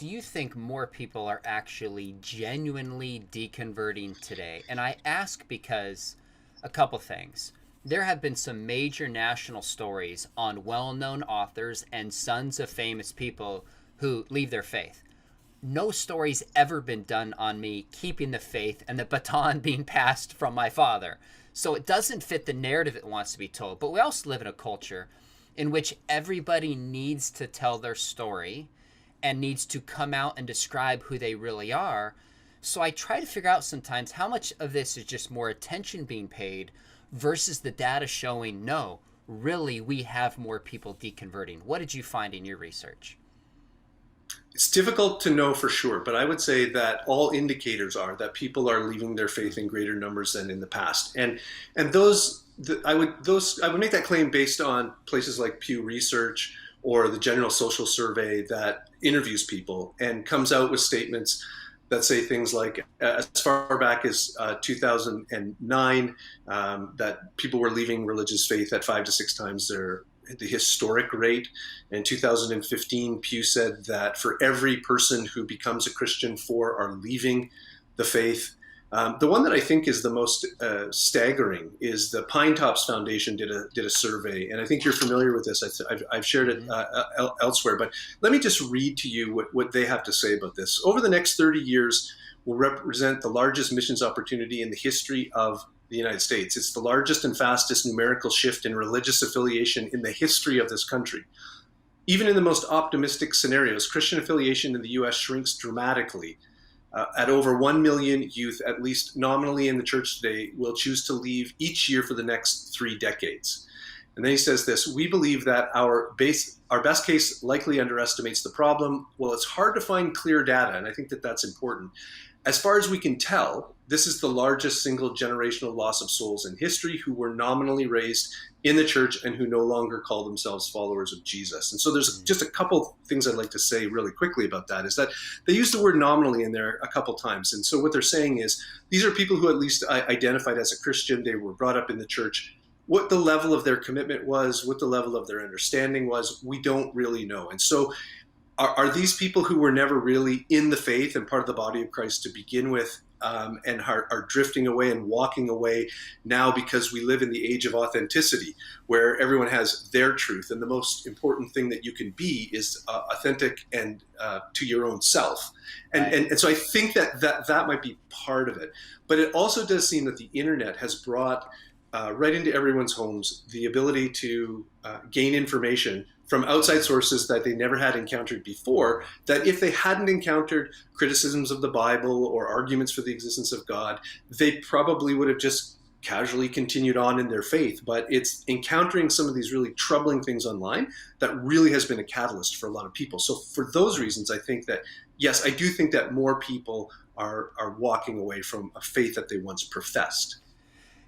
do you think more people are actually genuinely deconverting today? And I ask because a couple things. There have been some major national stories on well known authors and sons of famous people who leave their faith. No story's ever been done on me keeping the faith and the baton being passed from my father. So it doesn't fit the narrative it wants to be told. But we also live in a culture in which everybody needs to tell their story and needs to come out and describe who they really are. So I try to figure out sometimes how much of this is just more attention being paid versus the data showing, no, really, we have more people deconverting. What did you find in your research? It's difficult to know for sure, but I would say that all indicators are that people are leaving their faith in greater numbers than in the past, and I would make that claim based on places like Pew Research or the General Social Survey that interviews people and comes out with statements that say things like, as far back as 2009, that people were leaving religious faith at 5 to 6 times the historic rate. In 2015, Pew said that for every person who becomes a Christian, 4 are leaving the faith. The one that I think is the most staggering is the Pine Tops Foundation did a survey, and I think you're familiar with this. I've shared it elsewhere, but let me just read to you what they have to say about this. Over the next 30 years will represent the largest missions opportunity in the history of the United States. It's the largest and fastest numerical shift in religious affiliation in the history of this country. Even in the most optimistic scenarios, Christian affiliation in the U.S. shrinks dramatically. At over 1 million youth, at least nominally in the church today, will choose to leave each year for the next 3 decades. And then he says this: we believe that our best case likely underestimates the problem. Well, it's hard to find clear data, and I think that that's important. As far as we can tell, this is the largest single generational loss of souls in history who were nominally raised in the church and who no longer call themselves followers of Jesus. And so there's just a couple things I'd like to say really quickly about that, is that they use the word nominally in there a couple times. And so what they're saying is these are people who at least identified as a Christian. They were brought up in the church. What the level of their commitment was, what the level of their understanding was, we don't really know. And so are these people who were never really in the faith and part of the body of Christ to begin with, and are drifting away and walking away now because we live in the age of authenticity, where everyone has their truth, and the most important thing that you can be is authentic and to your own self. And so I think that might be part of it. But it also does seem that the internet has brought right into everyone's homes the ability to gain information from outside sources that they never had encountered before, that if they hadn't encountered criticisms of the Bible or arguments for the existence of God, they probably would have just casually continued on in their faith. But it's encountering some of these really troubling things online that really has been a catalyst for a lot of people. So for those reasons, I think that, yes, I do think that more people are walking away from a faith that they once professed.